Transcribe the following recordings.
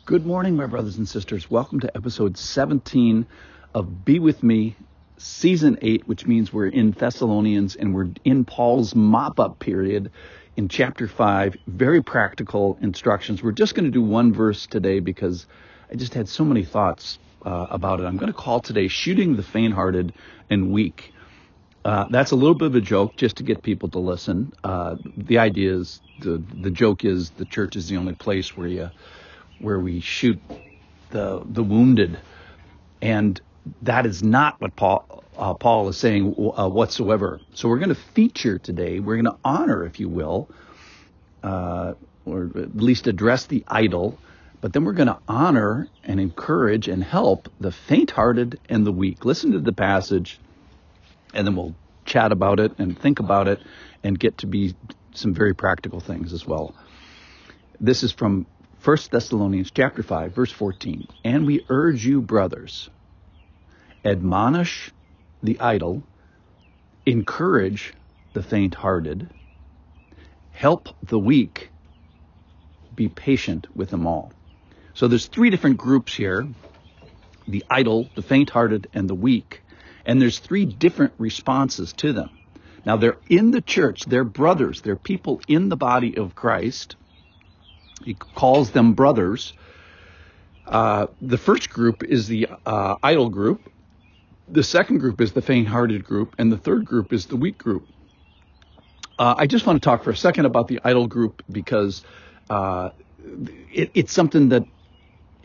Good morning, my brothers and sisters. Welcome to episode 17 of Be With Me, season 8, which means we're in Thessalonians and we're in Paul's mop-up period in chapter 5. Very practical instructions. We're just going to do one verse today because I just had so many thoughts about it. I'm going to call today Shooting the Fainthearted and Weak. That's a little bit of a joke just to get people to listen. The idea is, the joke is the church is the only place where we shoot the wounded, and that is not what Paul is saying whatsoever. So we're going to feature today. We're going to honor, if you will, or at least address the idle, but then we're going to honor and encourage and help the faint-hearted and the weak. Listen to the passage, and then we'll chat about it and think about it and get to be some very practical things as well. This is from 1 Thessalonians chapter 5, verse 14. And we urge you, brothers, admonish the idle, encourage the faint-hearted, help the weak, be patient with them all. So there's three different groups here: the idle, the faint-hearted, and the weak. And there's three different responses to them. Now, they're in the church. They're brothers. They're people in the body of Christ. He calls them brothers. The first group is the idle group. The second group is the faint-hearted group. And the third group is the weak group. I just want to talk for a second about the idle group because it's something that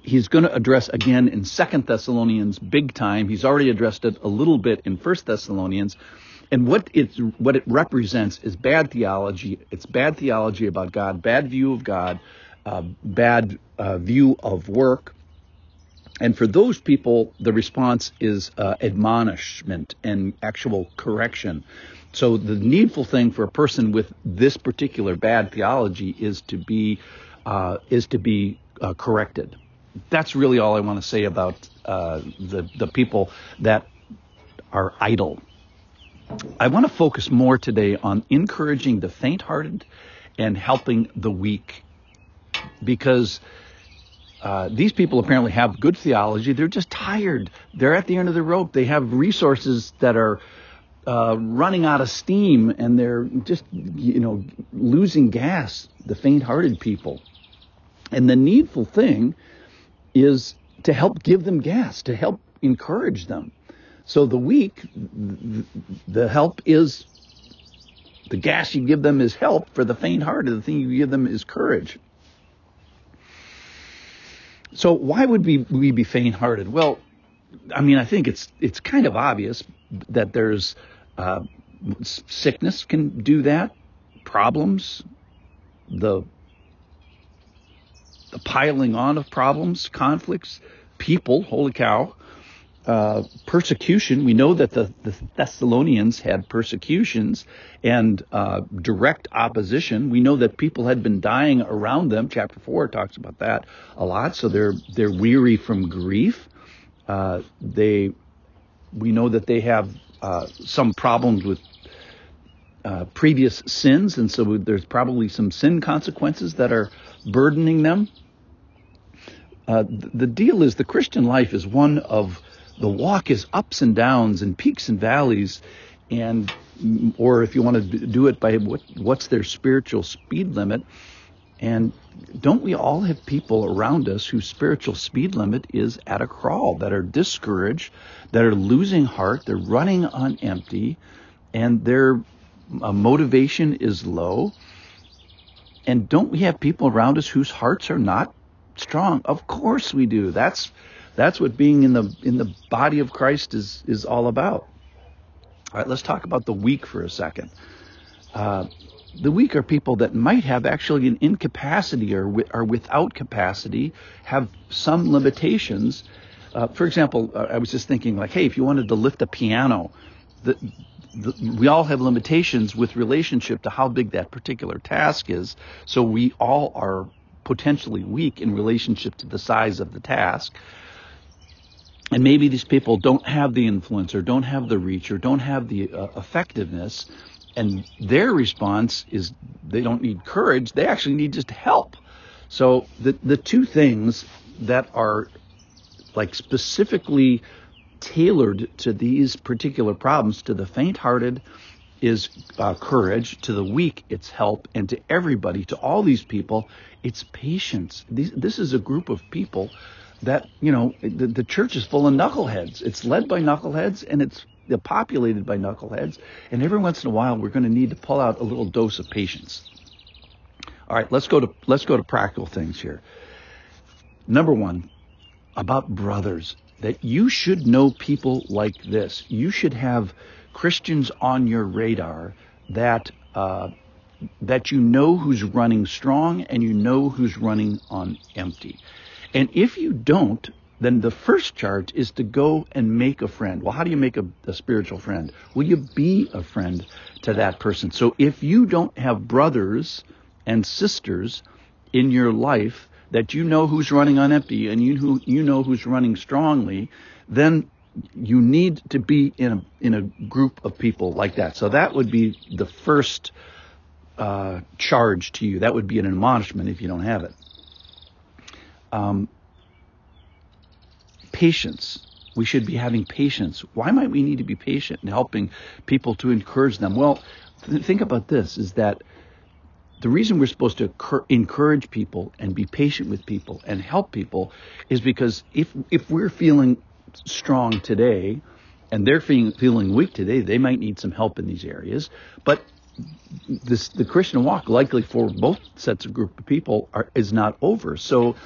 he's going to address again in 2 Thessalonians big time. He's already addressed it a little bit in 1 Thessalonians. And what it represents is bad theology. It's bad theology about God, bad view of God, bad view of work. And for those people, the response is admonishment and actual correction. So the needful thing for a person with this particular bad theology is to be corrected. That's really all I want to say about the people that are idle. I want to focus more today on encouraging the faint-hearted and helping the weak, because these people apparently have good theology. They're just tired. They're at the end of the rope. They have resources that are running out of steam, and they're just, losing gas, the faint-hearted people. And the needful thing is to help give them gas, to help encourage them. So the weak, the help is, the gas you give them is help. For the faint-hearted, the thing you give them is courage. So why would we be faint-hearted? Well, I think it's kind of obvious that there's sickness can do that, problems, the piling on of problems, conflicts, people, holy cow. Persecution. We know that the Thessalonians had persecutions and direct opposition. We know that people had been dying around them. Chapter 4 talks about that a lot. So they're weary from grief. We know that they have some problems with previous sins, and so there's probably some sin consequences that are burdening them. The deal is the Christian life is one of the walk is ups and downs and peaks and valleys, or if you want to do it by what's their spiritual speed limit. And don't we all have people around us whose spiritual speed limit is at a crawl, that are discouraged, that are losing heart, they're running on empty, and their motivation is low? And don't we have people around us whose hearts are not strong? Of course we do. That's what being in the body of Christ is all about. All right, let's talk about the weak for a second. The weak are people that might have actually an incapacity or are without capacity, have some limitations. For example, I was just thinking, hey, if you wanted to lift a piano, we all have limitations with relationship to how big that particular task is. So we all are potentially weak in relationship to the size of the task. And maybe these people don't have the influence or don't have the reach or don't have the effectiveness. And their response is they don't need courage. They actually need just help. So the two things that are like specifically tailored to these particular problems. To the faint-hearted is courage, to the weak it's help, and to everybody, to all these people, it's patience. This is a group of people that, the church is full of knuckleheads. It's led by knuckleheads, and it's populated by knuckleheads, and every once in a while we're going to need to pull out a little dose of patience. All right, let's go to practical things here. Number one, about brothers, that you should know people like this. You should have Christians on your radar that you know who's running strong and you know who's running on empty. And if you don't, then the first charge is to go and make a friend. Well, how do you make a spiritual friend? Will you be a friend to that person? So if you don't have brothers and sisters in your life that you know who's running on empty and you know who's running strongly, then you need to be in a group of people like that. So that would be the first charge to you. That would be an admonishment if you don't have it. Patience. We should be having patience. Why might we need to be patient in helping people to encourage them? Well, think about this, is that the reason we're supposed to encourage people and be patient with people and help people is because if we're feeling strong today and they're feeling weak today, they might need some help in these areas. But the Christian walk, likely for both sets of group of people, is not over. So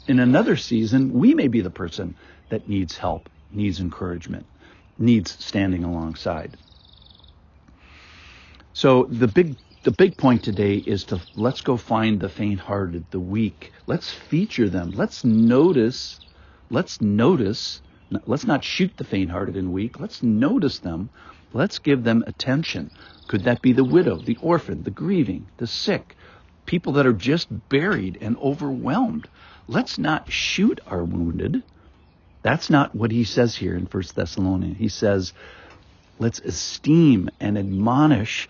in another season, we may be the person that needs help, needs encouragement, needs standing alongside. So the big point today is let's go find the faint-hearted, the weak. Let's feature them. Let's notice. Let's not shoot the faint-hearted and weak. Let's notice them. Let's give them attention. Could that be the widow, the orphan, the grieving, the sick, people that are just buried and overwhelmed? Let's not shoot our wounded. That's not what he says here in 1 Thessalonians. He says, let's esteem and admonish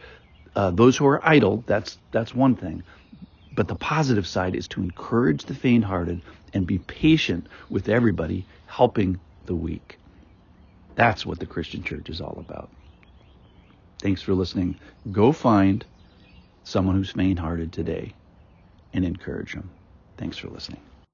those who are idle. That's one thing. But the positive side is to encourage the faint-hearted and be patient with everybody, helping the weak. That's what the Christian church is all about. Thanks for listening. Go find someone who's faint-hearted today and encourage them. Thanks for listening.